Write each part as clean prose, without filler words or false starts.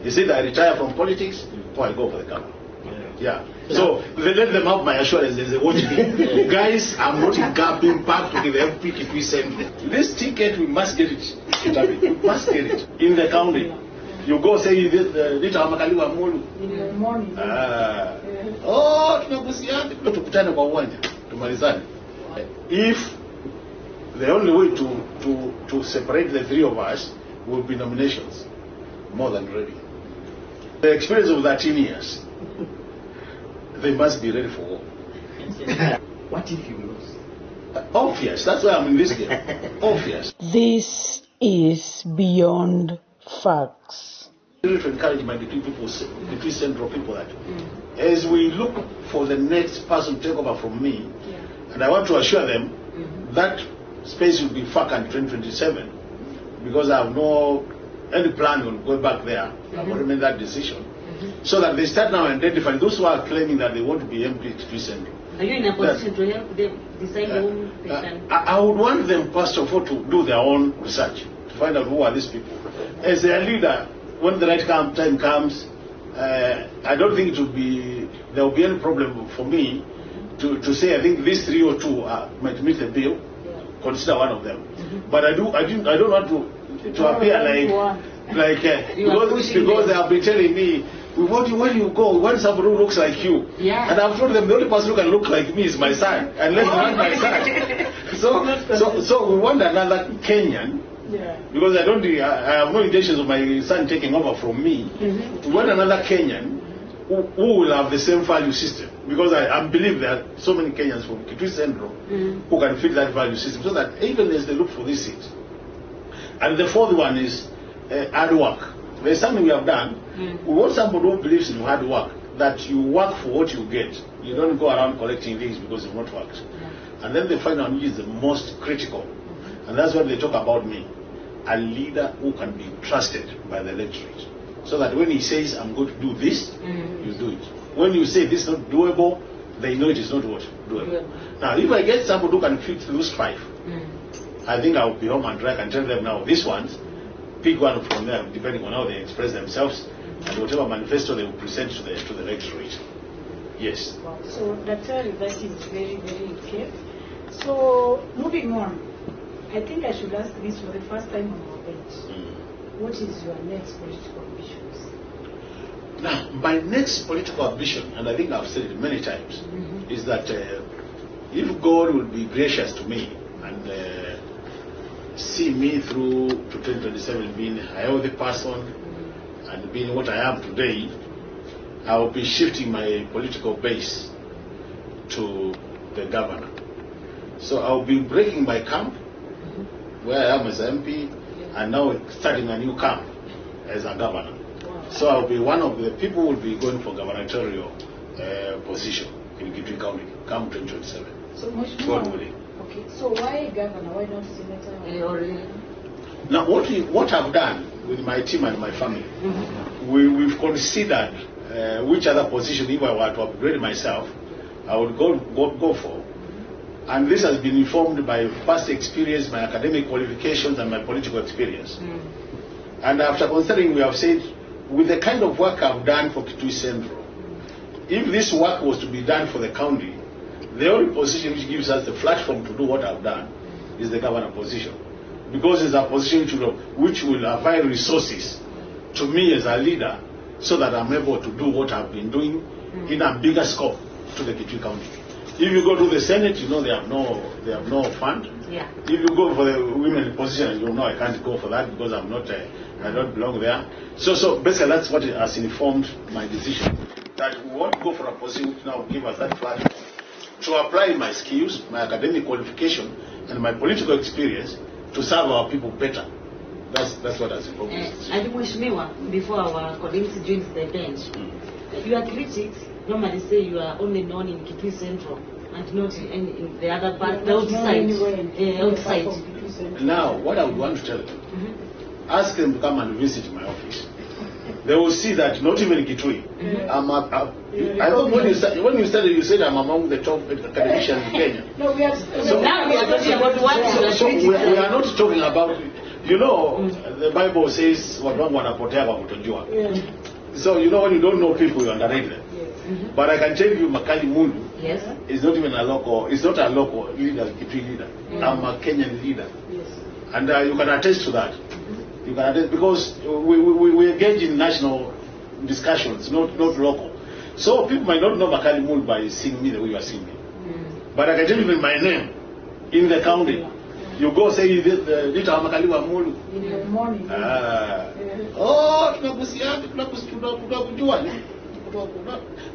He said, I retire from politics, or I go for the governor. Yeah. So they let them have my assurance. They say, watch me. Guys, I'm not coming back to the MP Kitui Central. This ticket, we must get it. We must get it. In the county. You go say, Makali Mulu. In the morning. Tunakusiana kwa uwanja. Tumalizane. If the only way to separate the three of us will be nominations, more than ready. The experience of 13 years. They must be ready for war. What if you lose? Obvious. That's why I'm in this game. Obvious. This is beyond facts. To encourage my Kitui Central people that as we look for the next person to take over from me, and I want to assure them that space will be vacant 2027 because I have no any plan on going back there. I've already made that decision. So that they start now identifying those who are claiming that they want to be MP Kitui Central. Are you in a position to help them decide whom they can? I would want them first of all to do their own research, to find out who are these people. As their leader, when the right time comes, I don't think there will be any problem for me to say I think these 3 or 2 might meet the bill. Consider one of them. But I don't want to appear because they have been telling me, where do you go? We want somebody who looks like you. Yeah. And I've told them the only person who can look like me is my son. Unless you want my son. So we want another Kenyan. Yeah. Because I have no intentions of my son taking over from me. We want another Kenyan who will have the same value system. Because I believe there are so many Kenyans from Kitui Central who can fit that value system. So that even as they look for this seat. And the fourth one is hard work. There's something we have done. We want somebody who believes in hard work, that you work for what you get. You don't go around collecting things because you've not worked. And then the final one is the most critical. And that's what they talk about me. A leader who can be trusted by the electorate. So that when he says, I'm going to do this, you do it. When you say this is not doable, they know it is not what? Doable. Now, if I get somebody who can fit those 5, I think I will be home and dry and tell them now, these ones, pick one from them, depending on how they express themselves, and whatever manifesto they will present to the electorate. Yes. Wow. So that is very, very clear. So moving on, I think I should ask this for the first time on our bench. What is your next political ambitions? Now, my next political ambition, and I think I've said it many times, is that if God will be gracious to me and see me through to 2027 being a healthy person and being what I am today, I will be shifting my political base to the governor. So I will be breaking my camp where I am as an MP and now starting a new camp as a governor. So I will be one of the people who will be going for gubernatorial position in Kitui County, come 2027. So God willing. Okay, so why governor? Why not senator? Now, what I've done with my team and my family, we've considered which other position, if I were to upgrade myself, I would go for. And this has been informed by past experience, my academic qualifications, and my political experience. And after considering, we have said, with the kind of work I've done for Kitui Central, if this work was to be done for the county, the only position which gives us the platform to do what I've done is the governor position. Because it's a position which will avail resources to me as a leader so that I'm able to do what I've been doing in a bigger scope to the Kitui County. If you go to the Senate, you know they have no fund. Yeah. If you go for the women position, you know I can't go for that because I don't belong there. So basically that's what has informed my decision. That we want to go for a position which now give us that platform to apply my skills, my academic qualification, and my political experience to serve our people better. That's what has informed this decision. And Mheshimiwa, before our colleagues joins the bench, your critics normally say you are only known in Kitui Central and not in the other part, the outside. Now, what I would want to tell them, ask them to come and visit my office. They will see that not even in Kitui. I thought when you started, you said I'm among the top academicians in Kenya. No, we are. Now we are talking about what we are not talking about You know, the Bible says, "Watu wanapotea kwa kutojua." So you know, when you don't know people, you underrate them. But I can tell you, Makali Mulu is not even a local. It's not a local leader, Kitui leader. I'm a Kenyan leader, and you can attest to that. You can attest because we engage in national discussions, not local. So people might not know Makali Mulu by seeing me the way you are seeing me. But I can tell you even my name in the county. You go say Dita Makali Mulu. In the morning.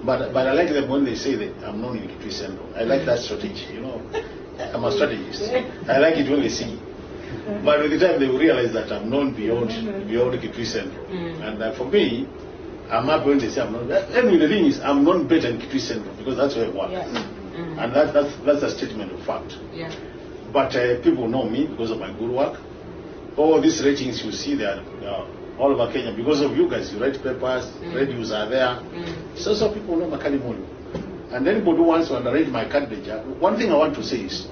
But I like them when they say that I'm known in Kitui Central. I like that strategy, you know. I'm a strategist. I like it when they see me. But with the time they will realize that I'm known beyond Kitui Central. And for me, I'm happy when they say I'm known. Anyway, the thing is, I'm known better in Kitui Central because that's where I work. And that's a statement of fact. But people know me because of my good work. All these ratings you see there, all over Kenya, because of you guys, you write papers, radios are there. So people know Makali Mulu. And anybody who wants to underrate my candidature, one thing I want to say is,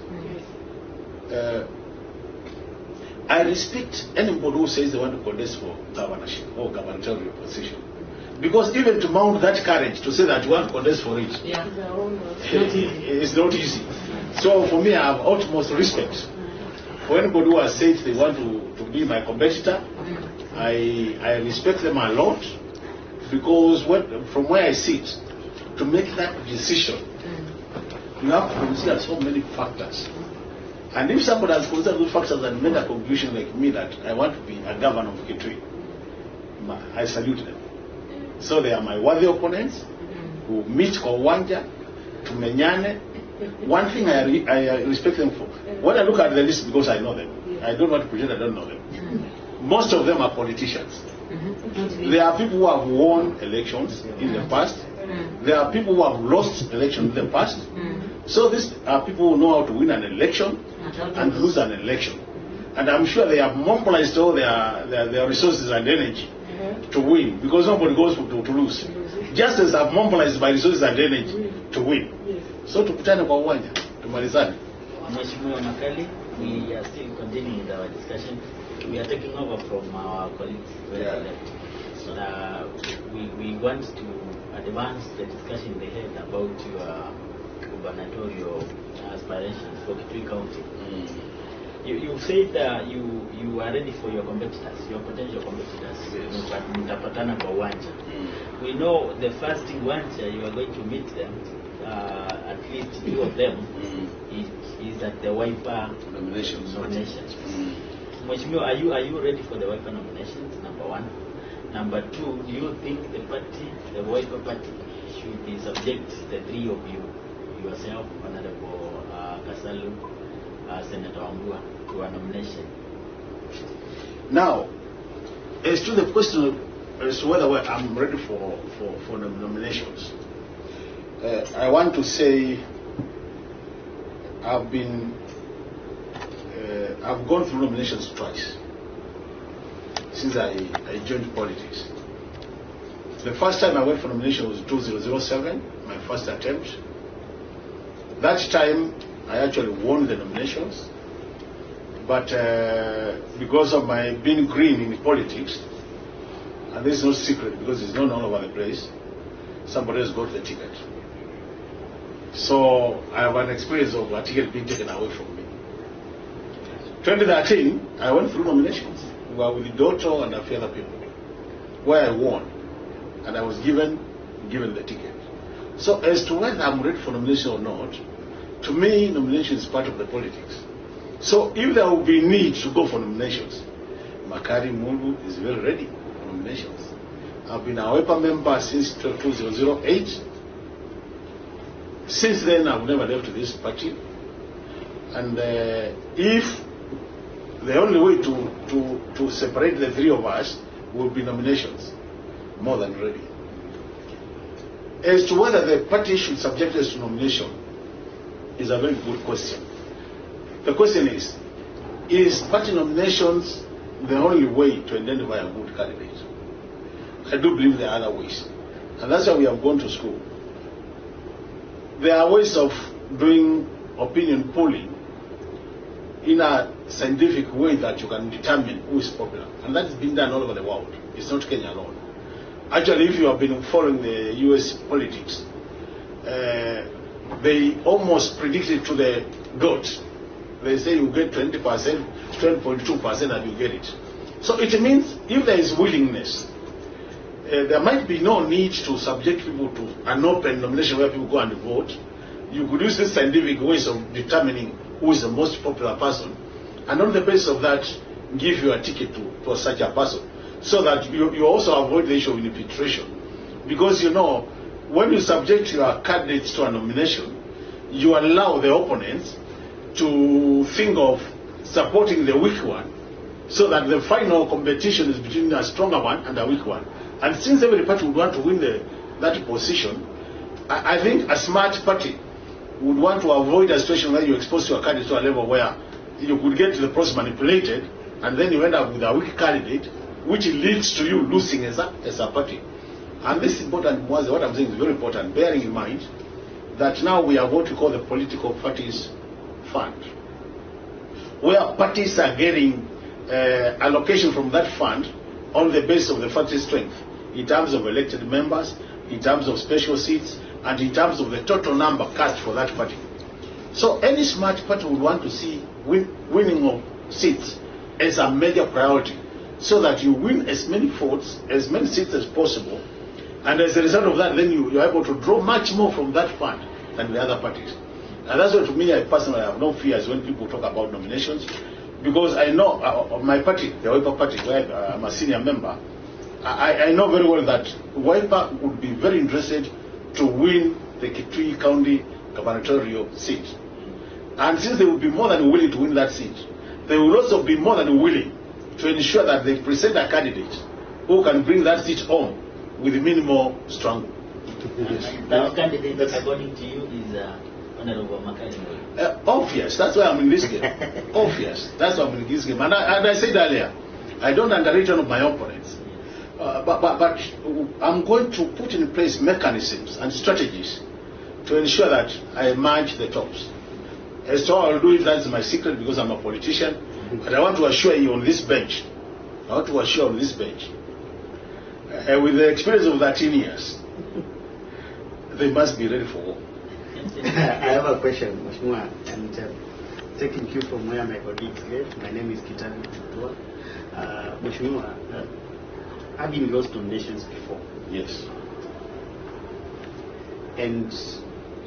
I respect anybody who says they want to contest for governorship or gubernatorial position. Because even to mount that courage to say that you want to contest for it, it's not easy. So for me, I have utmost respect for anybody who has said they want to be my competitor. I respect them a lot because from where I sit, to make that decision, you have to consider so many factors. And if somebody has considered those factors and made a conclusion like me that I want to be a governor of Kitui, I salute them. So they are my worthy opponents who meet kwa uwanja, tumenyane. One thing I respect them for, when I look at the list, because I know them, I don't want to pretend I don't know them. Most of them are politicians. There are people who have won elections in the past. There are people who have lost elections in the past. So these are people who know how to win an election and lose an election. And I'm sure they have mobilized all their resources and energy to win, because nobody goes to lose. Just as I've mobilized my resources and energy to win. So tukutane kwa uwanja, tumalizane. Mheshimiwa Makali, we are still continuing with our discussion. We are taking over from our colleagues who left. So we want to advance the discussion they had about your gubernatorial aspirations for Kitui County. You said that you are ready for your competitors, your potential competitors. Mtapatana kwa uwanja. We know the first uwanja you are going to meet them, at least two of them, is at the Wiper nominations. Mheshimiwa, are you ready for the Wiper nominations? Number one. Number two, do you think the Wiper party, should be subject, the three of you, yourself, Honorable Kasalu, Senator Wambua, to a nomination? Now, as to the question as to whether I'm ready for the nominations, I want to say I've gone through nominations twice since I joined politics. The first time I went for nomination was 2007, my first attempt. That time I actually won the nominations, but because of my being green in politics, and this is no secret because it's known all over the place, somebody else got the ticket. So I have an experience of a ticket being taken away from me. 2013, I went through nominations. We were with Doto and a few other people, where I won, and I was given the ticket. So as to whether I'm ready for nomination or not, to me, nomination is part of the politics. So if there will be need to go for nominations, Makali Mulu is very ready for nominations. I've been a WEPA member since 2008. Since then, I've never left this party. And if the only way to separate the three of us will be nominations, more than ready. As to whether the party should subject us to nomination is a very good question. The question is party nominations the only way to identify a good candidate? I do believe there are other ways. And that's why we have gone to school. There are ways of doing opinion polling in a scientific way that you can determine who is popular. And that's been done all over the world. It's not Kenya alone. Actually, if you have been following the US politics, they almost predicted to the dot. They say you get 20%, 12.2% and you get it. So it means if there is willingness, there might be no need to subject people to an open nomination where people go and vote. You could use the scientific ways of determining who is the most popular person, and on the basis of that, give you a ticket to such a person, so that you also avoid the issue of infiltration. Because you know, when you subject your candidates to a nomination, you allow the opponents to think of supporting the weak one, so that the final competition is between a stronger one and a weak one. And since every party would want to win that position, I think a smart party would want to avoid a situation where you expose your candidate to a level where you could get the process manipulated, and then you end up with a weak candidate, which leads to you losing as a party. And this is important. What I'm saying is very important, bearing in mind that now we have what we call the political parties fund, where parties are getting allocation from that fund on the basis of the party's strength, in terms of elected members, in terms of special seats, and in terms of the total number cast for that party. So any smart party would want to see winning of seats as a major priority, so that you win as many votes, as many seats as possible, and as a result of that, then you're able to draw much more from that fund than the other parties. And that's why, to me, I personally have no fears when people talk about nominations, because I know of my party, the Wiper Party, where I'm a senior member, I know very well that Wiper would be very interested to win the Kitui County gubernatorial seat. And since they would be more than willing to win that seat, they will also be more than willing to ensure that they present a candidate who can bring that seat home with minimal struggle. That candidate, according to you, is Honorable Makali Mulu. Obvious. That's why I'm in this game. Obvious. That's why I'm in this game. And I said earlier, I don't underrate one of my opponents. But I'm going to put in place mechanisms and strategies to ensure that I emerge the tops. As to how I'll do it, that's my secret, because I'm a politician. But I want to assure you on this bench, with the experience of 13 years, they must be ready for war. I have a question, Mheshimiwa, and taking cue from where my colleagues left. My name is Kitui Governorship. Mheshimiwa, having lost nominations before. Yes. And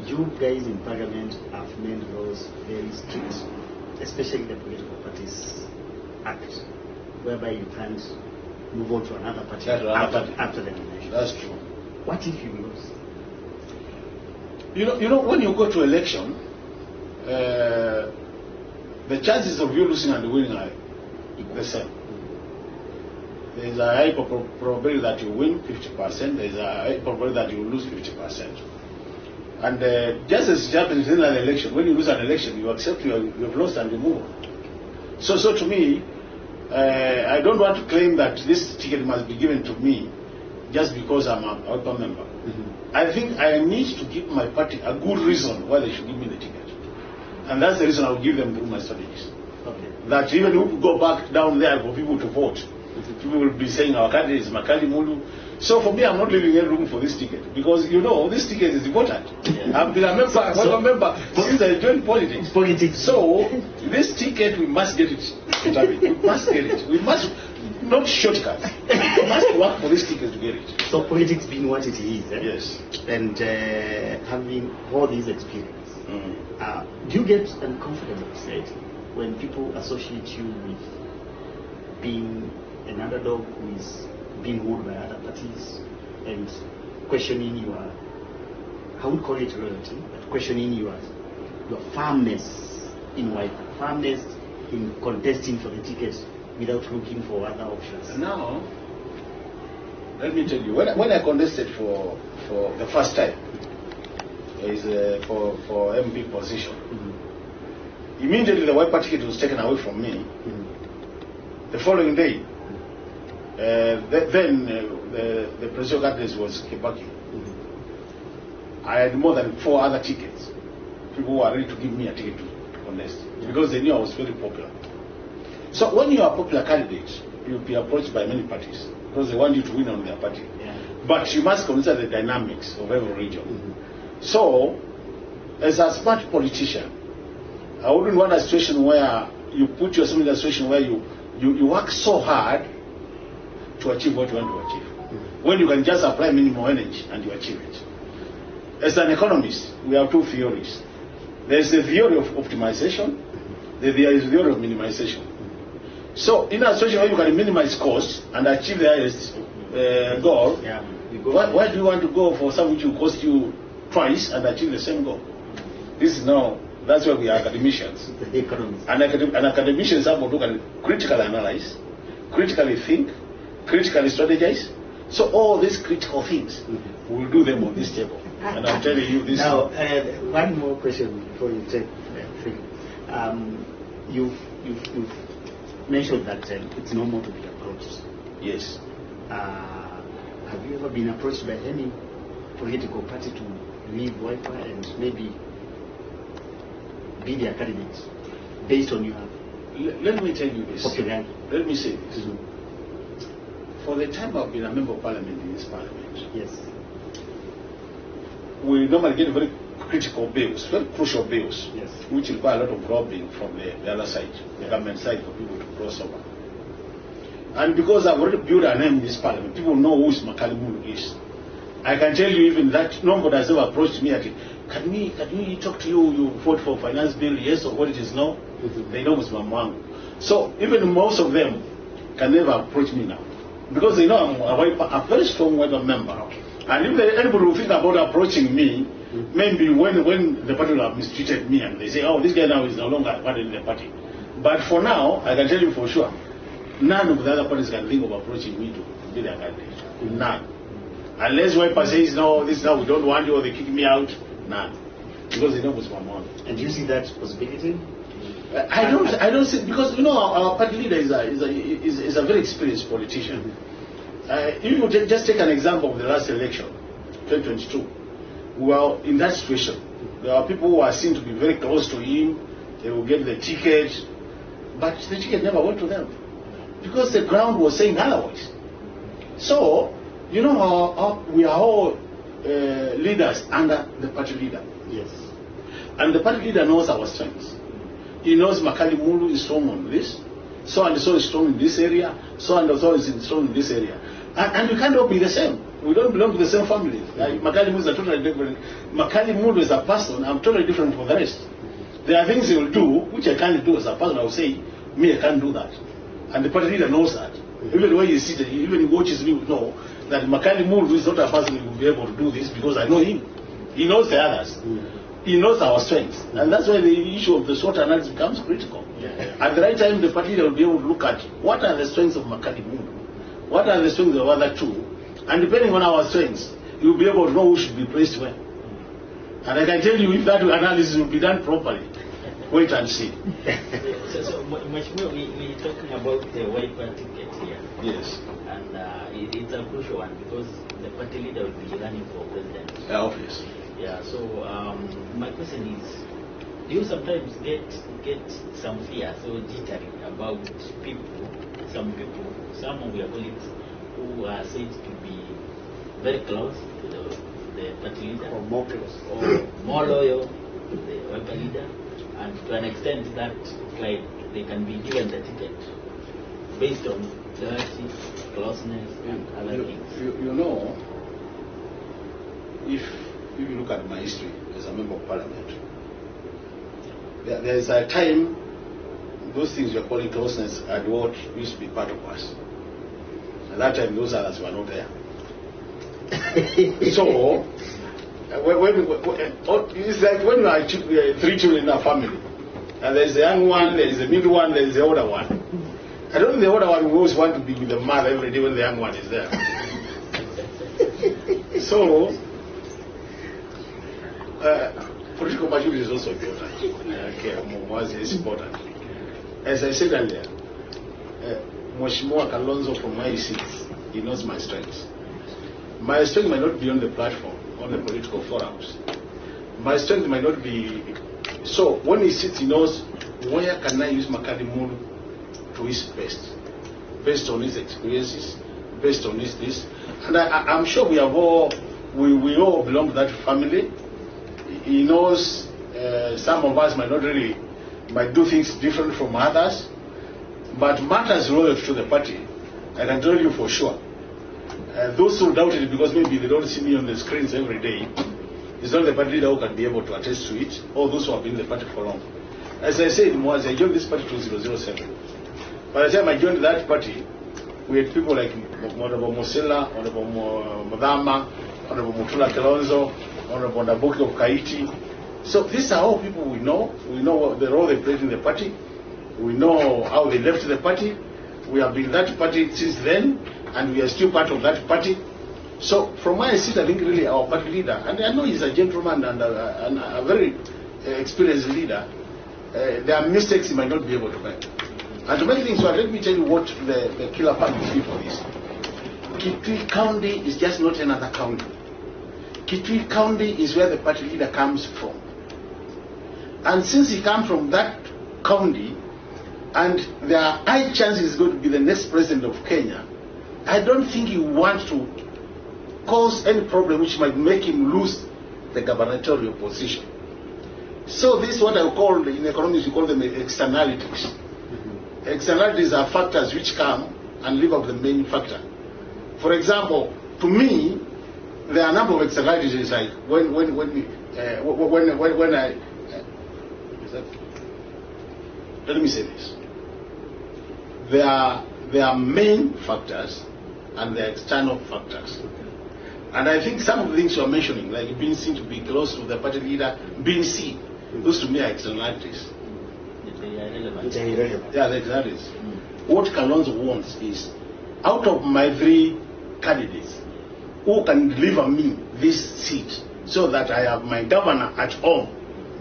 you guys in Parliament have made laws very strict, especially the Political Parties Act, whereby you can't move on to another party after the nomination. That's true. What if you lose? You know, when you go to election, the chances of you losing and winning are the same. There is a high probability that you win 50%. There is a high probability that you lose 50%. And just as it happens in an election, when you lose an election, you accept you have lost and you move on. So to me, I don't want to claim that this ticket must be given to me just because I'm a Wiper member. I think I need to give my party a good reason why they should give me the ticket. And that's the reason I'll give them through my strategies. Okay. That even if we go back down there for people to vote, people will be saying our candidate is Makali Mulu. So for me, I'm not leaving any room for this ticket, because you know this ticket is important. Yeah. I've been a member since I joined politics. So this ticket, we must get it. We must get it. We must not shortcut. We must work for this ticket to get it. So politics being what it is, yes, and having all these experience, do you get uncomfortable, said, when people associate you with being an underdog who is being ruled by other parties and questioning your, I would call it loyalty, but questioning your firmness in Wiper, firmness in contesting for the ticket without looking for other options? Now, let me tell you, when I contested for the first time, is for MP position, immediately the Wiper ticket was taken away from me. The following day, the presidential candidate was Kibaki. I had more than 4 other tickets. People who were ready to give me a ticket to honest, because they knew I was very popular. So when you are a popular candidate, you'll be approached by many parties because they want you to win on their party. Yeah. But you must consider the dynamics of every region. So, as a smart politician, I wouldn't want a situation where you put yourself in a situation where you work so hard to achieve what you want to achieve. When you can just apply minimum energy and you achieve it. As an economist, we have two theories. There is the theory of optimization, there is the theory of minimization. So, in a situation where you can minimize costs and achieve the highest goal, why do you want to go for something which will cost you twice and achieve the same goal? This is now, that's why we are academicians. The economists. And academicians are able to critically analyze, critically think, critically strategize. So all these critical things, we'll do them on this table. And I'm telling you this. Now, one more question before you take the thing. You've mentioned that it's normal to be approached. Yes. Have you ever been approached by any political party to leave Wiper and maybe be their candidate based on your Let me tell you this. popularity? Let me say this. For the time I've been a member of parliament in this parliament, Yes. we normally get very critical bills, very crucial bills, Yes. which require a lot of lobbying from the other side, the government side, for people to cross over. And because I've already built a name in this parliament, people know who Makali Mulu is. I can tell you even that nobody has ever approached me. Can we talk to you? You vote for finance bill, yes, or what it is now? They know it's Mamwangu. So even most of them can never approach me now. Because they know I'm a very strong Wiper member. And if anybody will think about approaching me, maybe when the party will have mistreated me and they say, oh, this guy now is no longer part of the party. But for now, I can tell you for sure, none of the other parties can think of approaching me to be their candidate. None. Unless Wiper says, no, this is how we don't want you, or they kick me out, none. Because they know what's my mom. And do you see that possibility? I don't see, because you know our party leader is a very experienced politician. If you just take an example of the last election, 2022, we were in that situation. There are people who are seen to be very close to him. They will get the ticket, but the ticket never went to them because the ground was saying otherwise. So, you know, we are all leaders under the party leader. Yes. And the party leader knows our strengths. He knows Makali Mulu is strong on this, so and so is strong in this area, so and so is strong in this area. And we can't all be the same. We don't belong to the same family. Like Makali Mulu is a totally different. Makali Mulu is a person, I'm totally different from the rest. There are things he will do which I can't do as a person. I will say, me, I can't do that. And the party leader knows that. Even when he's seated, even he watches me, will know that Makali Mulu is not a person who will be able to do this because I know him. He knows the others. He knows our strengths. And that's why the issue of the SWOT analysis becomes critical. At the right time, the party leader will be able to look at what are the strengths of Makali Mulu, what are the strengths of other two, and depending on our strengths, you will be able to know who should be placed where. And I can tell you, if that analysis will be done properly, wait and see. So much more, we're talking about the Wiper ticket here. Yes. And it's a crucial one because the party leader will be running for president. Yeah, obviously. Yeah, so my question is, do you sometimes get some fear, so jittery about people, some of your colleagues who are said to be very close to the party leader, Or more close. or more loyal to the Wiper leader, and to an extent that like they can be given the ticket based on loyalty, closeness, and other things? You know, if you look at my history as a member of parliament, there is a time those things you're calling closeness and what used to be part of us. At that time, those others were not there. So, it's like when you are three children in a family, and there's the young one, there's the middle one, there's the older one. I don't think the older one will always want to be with the mother every day when the young one is there. So, political maturity is also important. It's important. As I said earlier, Mheshimiwa Kalonzo from my seats, he knows my strengths. My strength might not be on the platform, on the political forums. My strength might not be So when he sits, he knows where can I use Makali Mulu to his best, based on his experiences, based on his this. And I'm sure we all belong to that family. He knows some of us might do things different from others, but matters loyalty to the party. I can tell you for sure. Those who doubted it because maybe they don't see me on the screens every day, it's not the party leader who can be able to attest to it, or those who have been in the party for long. As I said, I joined this party 2007. By the time I joined that party, we had people like Honorable Mosela, Honorable Madama, Honorable Mutula Kelonzo, Honorable Nabuki of Kaiti. So these are all people we know. We know the role they played in the party. We know how they left the party. We have been in that party since then, and we are still part of that party. So from where I sit, I think really our party leader, and I know he's a gentleman and a very experienced leader, there are mistakes he might not be able to make. And to make things work, let me tell you what the killer part of people is. Kitui County is just not another county. Kitui County is where the party leader comes from. And since he comes from that county, and there are high chances he's going to be the next president of Kenya, I don't think he wants to cause any problem which might make him lose the gubernatorial position. So this is what I call, in economics, we call them externalities. Externalities are factors which come and leave out the main factor. For example, to me, there are a number of externalities like when I let me say this. There are main factors and there are external factors. And I think some of the things you are mentioning, like being seen to be close to the party leader, being seen, those to me are externalities. They are irrelevant. Yeah, the externalities. What Kalonzo wants is, out of my 3 candidates, who can deliver me this seat so that I have my governor at home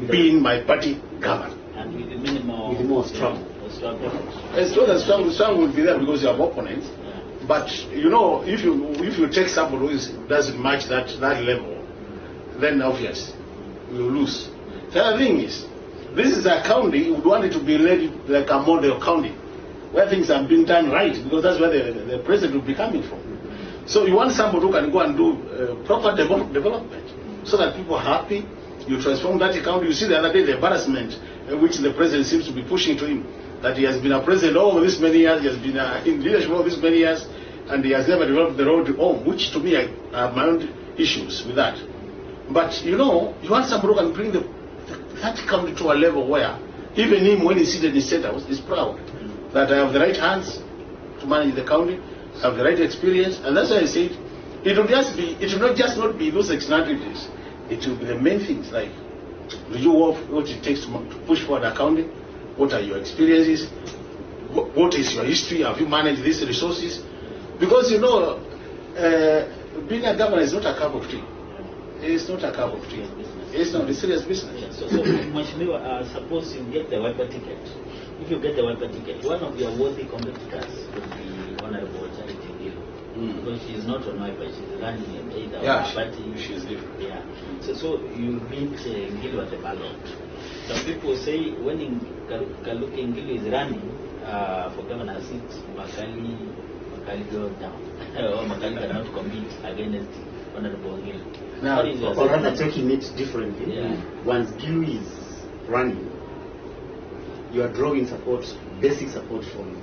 being my party governor. And with the minimal struggle. Struggle would be there because you have opponents. Yeah. But you know, if you take somebody who doesn't match that level, then obviously you lose. The other thing is, this is a county you would want it to be led like a model county, where things have been done right, because that's where the president will be coming from. So you want somebody who can go and do proper development, so that people are happy. You transform that county. You see the other day the embarrassment which the president seems to be pushing to him, that he has been a president all this many years, he has been in leadership all this many years, and he has never developed the road to home, which to me I have my own issues with that. But you know, you want somebody who can bring that county to a level where even him, when he's seated in State House, is proud that I have the right hands to manage the county, I have the right experience, and that's why I said it will not just be those externalities. It will be the main things like, do you know what it takes to push forward a county? What are your experiences? What is your history? Have you managed these resources? Because you know, being a governor is not a cup of tea. It's not a cup of tea. It's not a serious business. Yeah, so Mheshimiwa, suppose you get the wiper ticket. If you get the wiper ticket, one of your worthy competitors would be Honorable Charity Gill. Because she's not on wiper, she's running in either party. She's different. Yeah. So you meet Gill at the ballot. Some people say when Kaluki Ngilu is running for governor seat, Makali goes down. Or Makali cannot compete against Honorable Ngilu. Now, or rather taking it differently, once Gilu is running, you are drawing support, basic support from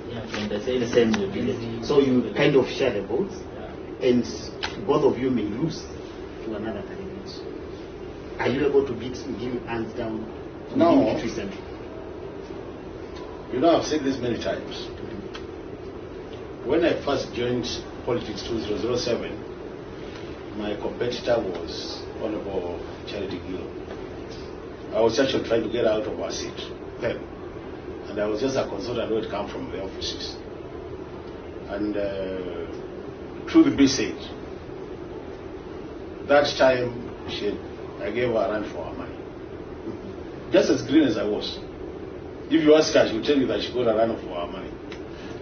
the same village. So you kind of share the votes, and both of you may lose to another candidate. Are you able to beat Gilu hands down? No. Kitui Central? You know, I've said this many times. When I first joined politics 2007, my competitor was Honorable Charity Gill. I was actually trying to get out of our seat then. And I was just a consultant who had come from the offices. And truth be said, that time I gave her a run for her money. Just as green as I was. If you ask her, she will tell you that she got a run for her money.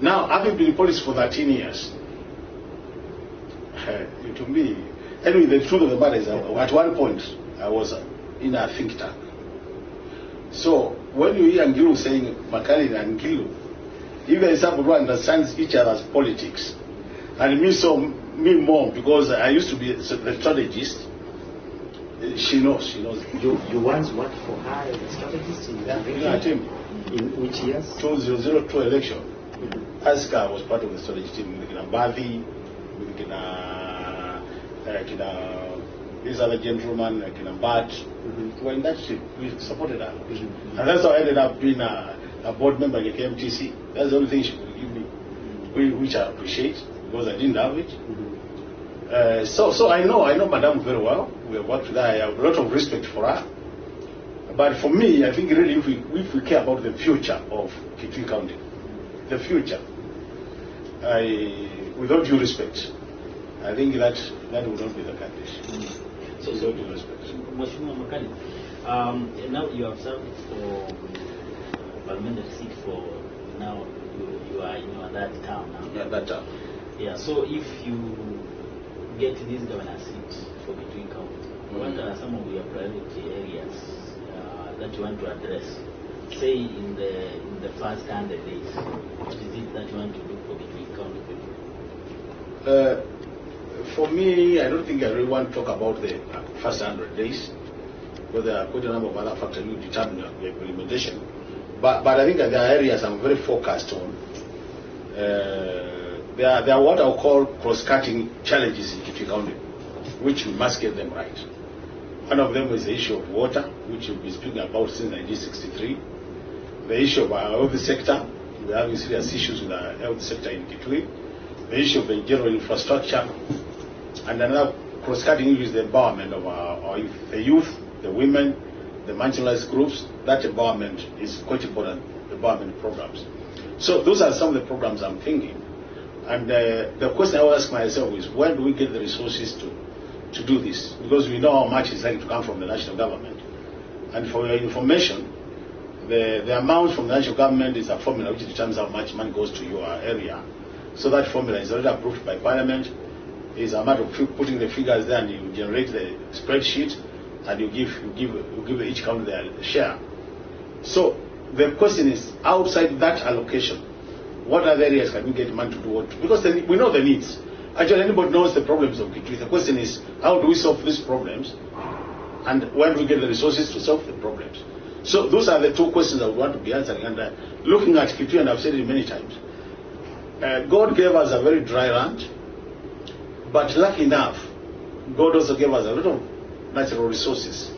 Now, having been in politics for 13 years, to me, anyway, the truth of the matter is, at one point, I was in a think tank. So when you hear Ngilu saying Makali and Ngilu, even someone who understands each other's politics, and me more, because I used to be the strategist. She knows. You once worked for her as a strategist in her team. In which years? 2002 election. Aska was part of the strategy team with Bavi, with this other gentleman, Bat. We were in that team. We supported her. And that's how I ended up being a board member at the KMTC. That's the only thing she could give me, which I appreciate, because I didn't have it. So I know Madame very well. We have worked with her. I have a lot of respect for her. But for me, I think really if we care about the future of Kitui County, the future, with all due respect, I think that would not be the case. So with all due respect. Mheshimiwa Makali, now you have served for parliamentary seat for now. You are that town now. Yeah, that town. Yeah. So if you get this governor seat for Kitui County, what are some of your priority areas that you want to address? Say in the first 100 days, what is it that you want to do for Kitui County people? For me, I don't think I really want to talk about the first 100 days, because there are quite a number of other factors that determine the implementation. But I think that there are areas I'm very focused on. There are what I'll call cross-cutting challenges in Kitui County, which we must get them right. One of them is the issue of water, which we've been speaking about since 1963. The issue of our health sector, we're having serious issues with our health sector in Kitui. The issue of the general infrastructure, and another cross-cutting issue is the empowerment of our youth, the women, the marginalized groups. That empowerment is quite important, empowerment programs. So those are some of the programs I'm thinking. And the question I will ask myself is, where do we get the resources to do this? Because we know how much is likely to come from the national government. And for your information, the amount from the national government is a formula which determines how much money goes to your area. So that formula is already approved by Parliament. It's a matter of putting the figures there, and you generate the spreadsheet, and you give each county their share. So the question is, outside that allocation, what other areas can we get money to do what? Because we know the needs. Actually, anybody knows the problems of Kitui. The question is, how do we solve these problems, and where do we get the resources to solve the problems? So those are the two questions I would want to be answering. And looking at Kitui, and I've said it many times, God gave us a very dry land, but lucky enough, God also gave us a lot of natural resources,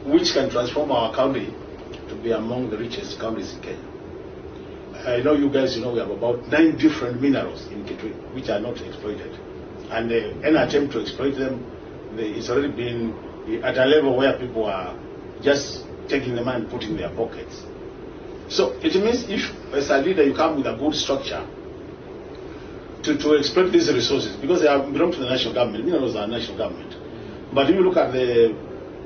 which can transform our county to be among the richest counties in Kenya. I know you guys, we have about 9 different minerals in Kitui which are not exploited. And any attempt to exploit them, it's already been at a level where people are just taking the money and putting in their pockets. So it means if, as a leader, you come with a good structure to exploit these resources, because they belong to the national government, minerals are national government. But if you look at the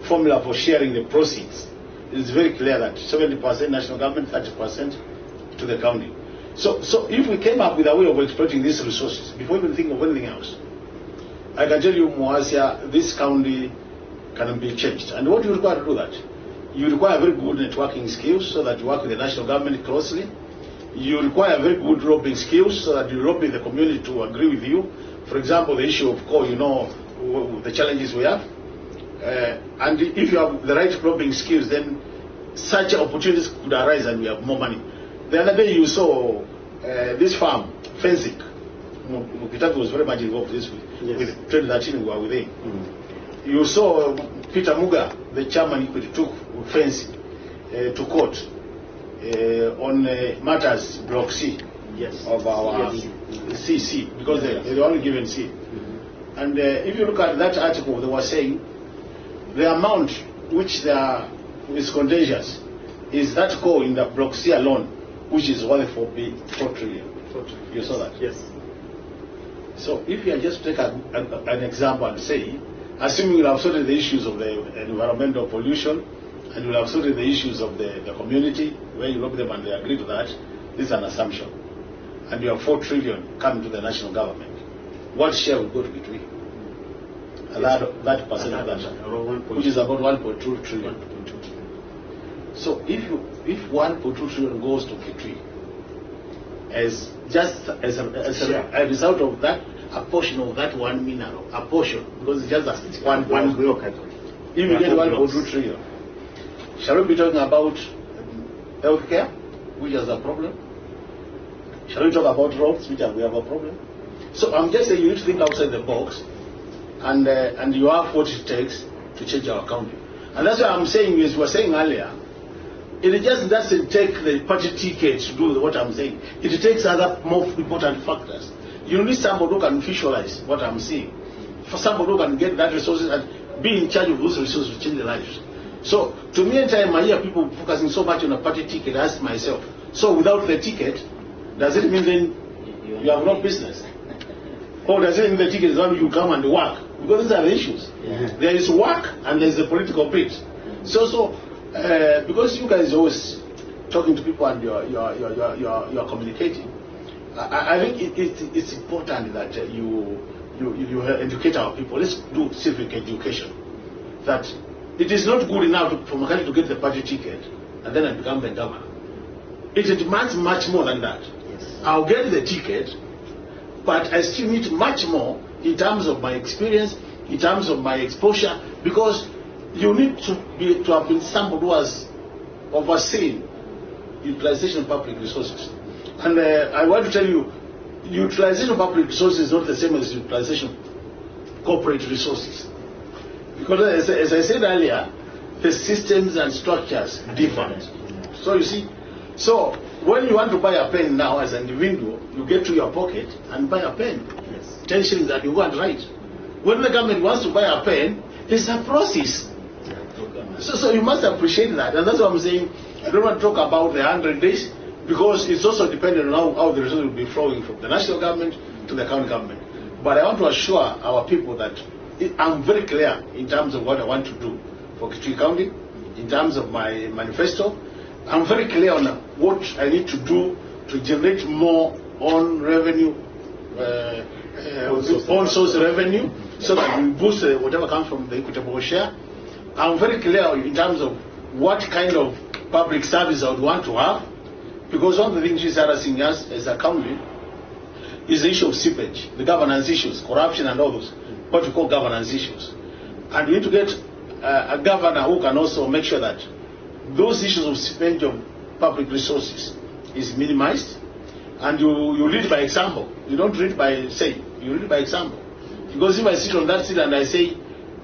formula for sharing the proceeds, it's very clear that 70% national government, 30% to the county. So if we came up with a way of exploiting these resources, before even thinking of anything else, I can tell you, Moasia, this county can be changed. And what do you require to do that? You require very good networking skills so that you work with the national government closely. You require very good lobbying skills so that you lobby the community to agree with you. For example, the issue of coal, the challenges we have. And if you have the right lobbying skills, then such opportunities could arise and we have more money. The other day you saw this farm, fencing. Mukitatu was very much involved with this with 2013 we were with him. You saw Peter Muga, the chairman, took fencing to court on matters block C of our CC, because they were only given C. And if you look at that article, they were saying the amount which is contagious is that coal in the block C alone, which is worth 4 trillion. You saw that? Yes. So if you just take an example and say, assuming you have sorted the issues of the environmental pollution, and you have sorted the issues of the community, where you look them and they agree to that, this is an assumption. And you have 4 trillion coming to the national government. What share will go to Kitui? That percent of that, which is about 1.2 trillion. So if 1.2 trillion goes to Kitui as a result of that, a portion of that one mineral, a portion, because it's just one block. If you get 1.2 trillion, shall we be talking about healthcare, which is a problem? Shall we talk about roads, which we have a problem? So I'm just saying you need to think outside the box, and you have what it takes to change our country. And that's what I'm saying, as we were saying earlier, it just doesn't take the party ticket to do what I'm saying. It takes other more important factors. You need somebody who can visualize what I'm saying. For somebody who can get that resources and be in charge of those resources to change their lives. So to me, anytime I hear people focusing so much on a party ticket, I ask myself, so without the ticket, does it mean then you have no business? Or does it mean the ticket is only you come and work? Because these are the issues. Yeah. There is work and there is the political bit. So because you guys are always talking to people and you're communicating, I think it's important that you educate our people. Let's do civic education. That it is not good enough for Makali to get the party ticket and then I become the governor. It demands much more than that. Yes. I'll get the ticket, but I still need much more in terms of my experience, in terms of my exposure, because you need to have been somebody who has overseen utilization of public resources. And I want to tell you, utilization of public resources is not the same as utilization of corporate resources. Because as I said earlier, the systems and structures differ. So you see, so when you want to buy a pen now as an individual, you get to your pocket and buy a pen. Yes. 10 shillings that you go and write. When the government wants to buy a pen, there's a process. So you must appreciate that. And that's what I'm saying. I don't want to talk about the 100 days because it's also dependent on how the resources will be flowing from the national government to the county government. But I want to assure our people that I'm very clear in terms of what I want to do for Kitui County, in terms of my manifesto. I'm very clear on what I need to do to generate more on revenue, on source revenue, so that we boost whatever comes from the equitable share. I'm very clear in terms of what kind of public service I would want to have, because one of the things she's harassing us as a county is the issue of seepage, the governance issues, corruption and all those, what we call governance issues. And we need to get a governor who can also make sure that those issues of seepage of public resources is minimized, and you lead by example. You don't lead by saying, you lead by example. Because if I sit on that seat and I say,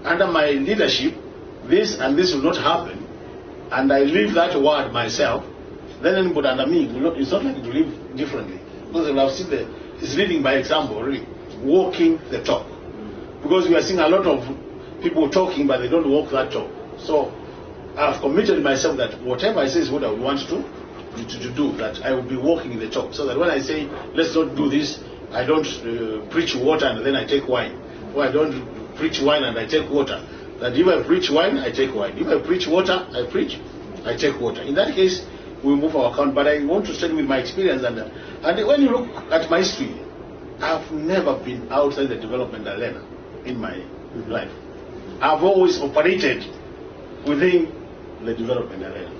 under my leadership, this and this will not happen, and I leave that word myself, then anybody under me will not, it's not like to live differently. Because they will have seen it's leading by example, really, walking the talk. Because we are seeing a lot of people talking, but they don't walk that talk. So I've committed myself that whatever I say is what I want to do, that I will be walking the talk. So that when I say, let's not do this, I don't preach water and then I take wine. Or I don't preach wine and I take water. That if I preach wine, I take wine. If I preach water, I take water. In that case, we move our account. But I want to start with my experience. And when you look at my history, I've never been outside the development arena in my life. I've always operated within the development arena.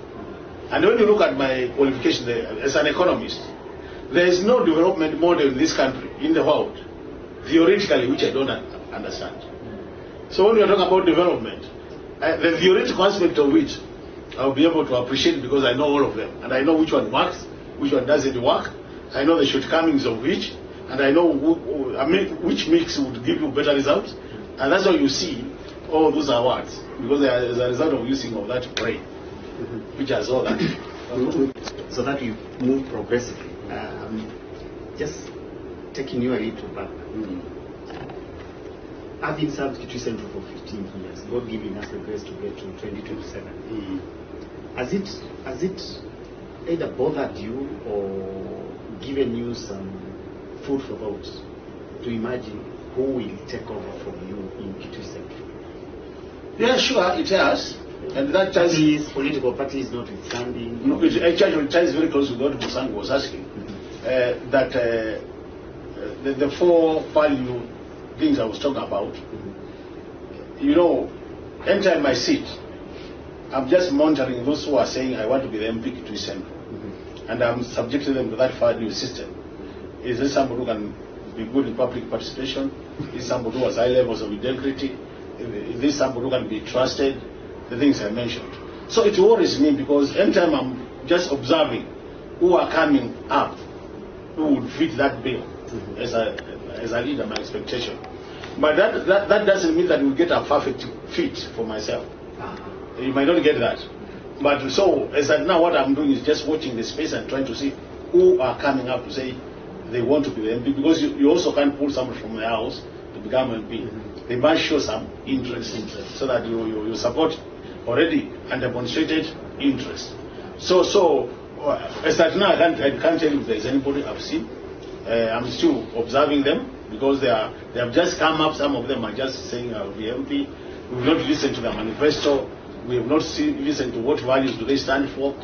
And when you look at my qualification as an economist, there is no development model in this country, in the world, theoretically, which I don't understand. So when we are talking about development, the theoretical aspect of which I'll be able to appreciate because I know all of them. And I know which one works, which one doesn't work. I know the shortcomings of which, and I know which mix would give you better results. And that's why you see all those awards, because they are as a result of using of that brain, which has all that. So that you move progressively. Just taking you a little back. I've been served Kitui Central for 15 years, God giving us the grace to get to 2027. Has it either bothered you or given you some food for thought to imagine who will take over from you in Kitui Central? Yeah, sure, it has. And that ties political parties notwithstanding. No, it actually ties very close with what Musang was asking. That the four value things I was talking about, you know, anytime I sit, I'm just monitoring those who are saying, I want to be the MP Kitui Central. And I'm subjecting them to that new system. Is this somebody who can be good in public participation? Is somebody who has high levels of integrity? Is this somebody who can be trusted? The things I mentioned. So it worries me because anytime I'm just observing who are coming up, who would fit that bill as a leader, my expectation. But that doesn't mean that we get a perfect fit for myself. You might not get that. But so, as of now, what I'm doing is just watching the space and trying to see who are coming up to say they want to be the MP, because you also can't pull someone from the house to become MP. They must show some interest so that you support already and demonstrated interest. So as of now, I can't tell you if there's anybody I've seen. I'm still observing them because they have just come up. Some of them are just saying I'll be MP. We've not listened to the manifesto. We have not listened to what values do they stand for.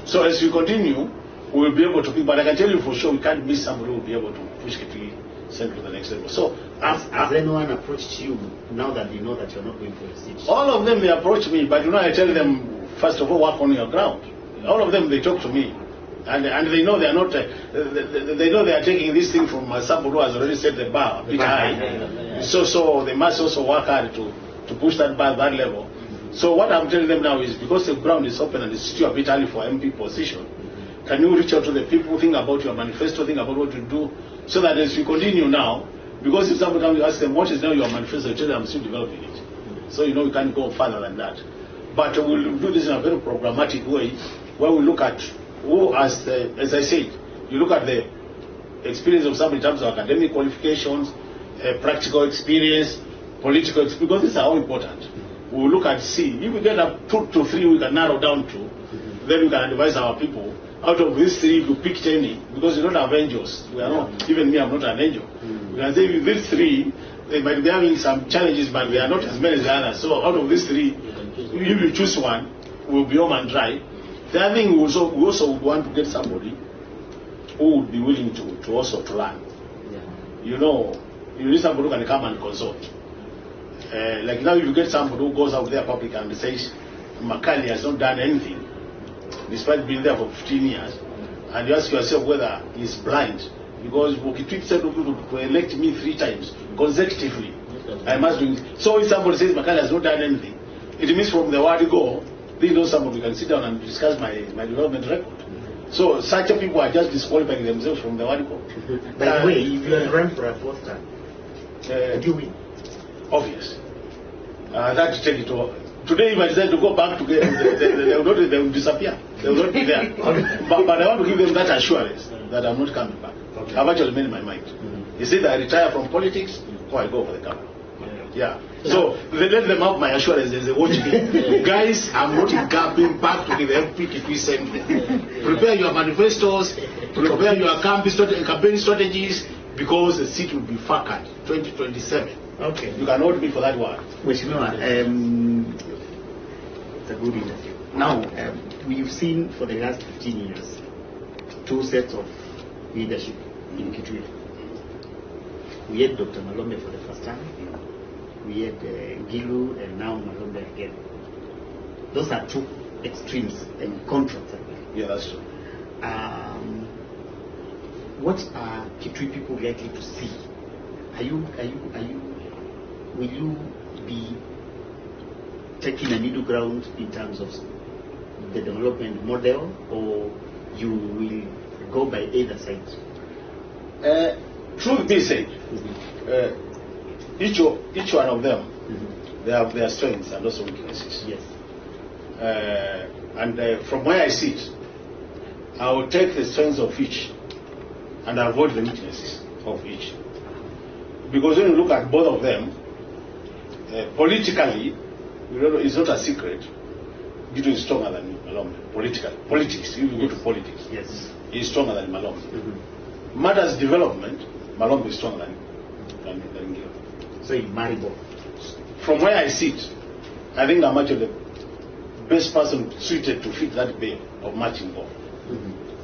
So as we continue, we will be able to pick. But I can tell you for sure, we can't miss somebody who will be able to push Kitui Central to the next level. So has anyone approached you now that you know that you're not going for a seat? All of them, they approach me, but I tell them, first of all, work on your ground. All of them, they talk to me. And they know they are not, they know they are taking this thing from somebody who has already set the bar a bit high. So they must also work hard to push that bar that level. So what I'm telling them now is, because the ground is open and it's still a bit early for MP position, can you reach out to the people, think about your manifesto, think about what you do, so that as we continue now, because if somebody comes to ask them, what is now your manifesto, tell them I'm still developing it. So we can't go further than that. But we'll do this in a very programmatic way, where we look at who, as I said, you look at the experience of somebody in terms of academic qualifications, practical experience, political experience, because these are all important. We'll look at if we get up 2 to 3 we can narrow down to, then we can advise our people. Out of these 3, if you pick any, because you don't have angels. We are not, even me, I'm not an angel. We can say with these 3, they might be having some challenges, but we are not as many as the others. So out of these 3, if you choose one, we'll be home and dry. The other thing, we also would want to get somebody who would be willing to also learn. You need somebody who can come and consult. Like now, if you get somebody who goes out there public and says, Makali has not done anything, despite being there for 15 years, and you ask yourself whether he's blind, because Kitui said to elect me 3 times consecutively, I must do it. So if somebody says Makali has not done anything, it means from the word go, they know somebody can sit down and discuss my development record. So such people are just disqualifying themselves from the word go. By the way, if you run for a 4th term, would you win? Obvious. That to take it over. Today, if I decide to go back to get they will disappear. They will not be there. But I want to give them that assurance that I'm not coming back. Okay. I've actually made my mind. It's either I retire from politics or I go for the government. Yeah. So they let them have my assurance as they watch me. Guys, I'm not coming back to the MP Kitui Central. Prepare your manifestos, prepare your campaign strategies, because the seat will be vacant 2027. Okay. You can hold me for that one. Mheshimiwa, it's a good interview. Now, we've seen for the last 15 years 2 sets of leadership in Kitui. We had Dr. Malombe for the first time. We had Gilu, and now Malombe again. Those are 2 extremes and contrasts. Yeah, that's true. What are Kitui people likely to see? Will you be taking a middle ground in terms of the development model, or you will go by either side? Truth be said, each one of them, they have their strengths and also weaknesses. Yes. And from where I sit, I will take the strengths of each and avoid the weaknesses of each. Because when you look at both of them, politically, it's not a secret. Kitui is stronger than Malombe. Politics. If you go to politics, yes, he's stronger than Malombe. Matters development, Malombe is stronger than Gilu. So you marry both. From where I sit, I think I'm actually the best person suited to fit that bill of matching both.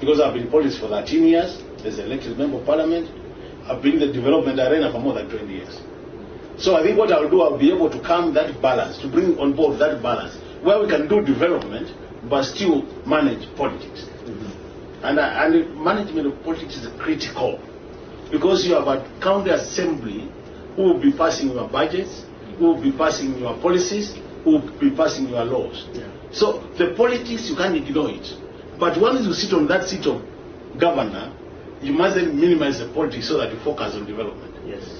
Because I've been in politics for 13 years as an elected member of parliament. I've been in the development arena for more than 20 years. So I think what I'll do, I'll be able to calm that balance, to bring on board that balance where we can do development but still manage politics. And management of politics is critical, because you have a county assembly who will be passing your budgets, who will be passing your policies, who will be passing your laws. So the politics, you can't ignore it. But once you sit on that seat of governor, you must then minimize the politics so that you focus on development.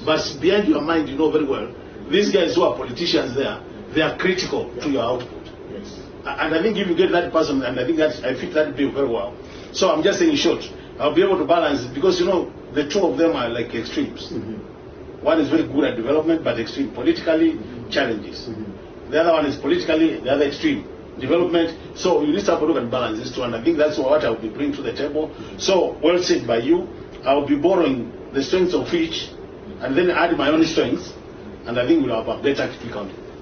But behind your mind, you know very well, these guys who are politicians there, they are critical to your output. And I think if you get that person, and I think that I fit that bill very well. So I'm just saying in short, I'll be able to balance it, because you know the two of them are like extremes. One is very good at development but extreme politically, challenges. The other one is politically, the other extreme, development. So you need to have a look and balance these two, and I think that's what I'll be bringing to the table. So well said by you. I'll be borrowing the strengths of each and then add my own strengths, and I think we'll have a better Kitui County.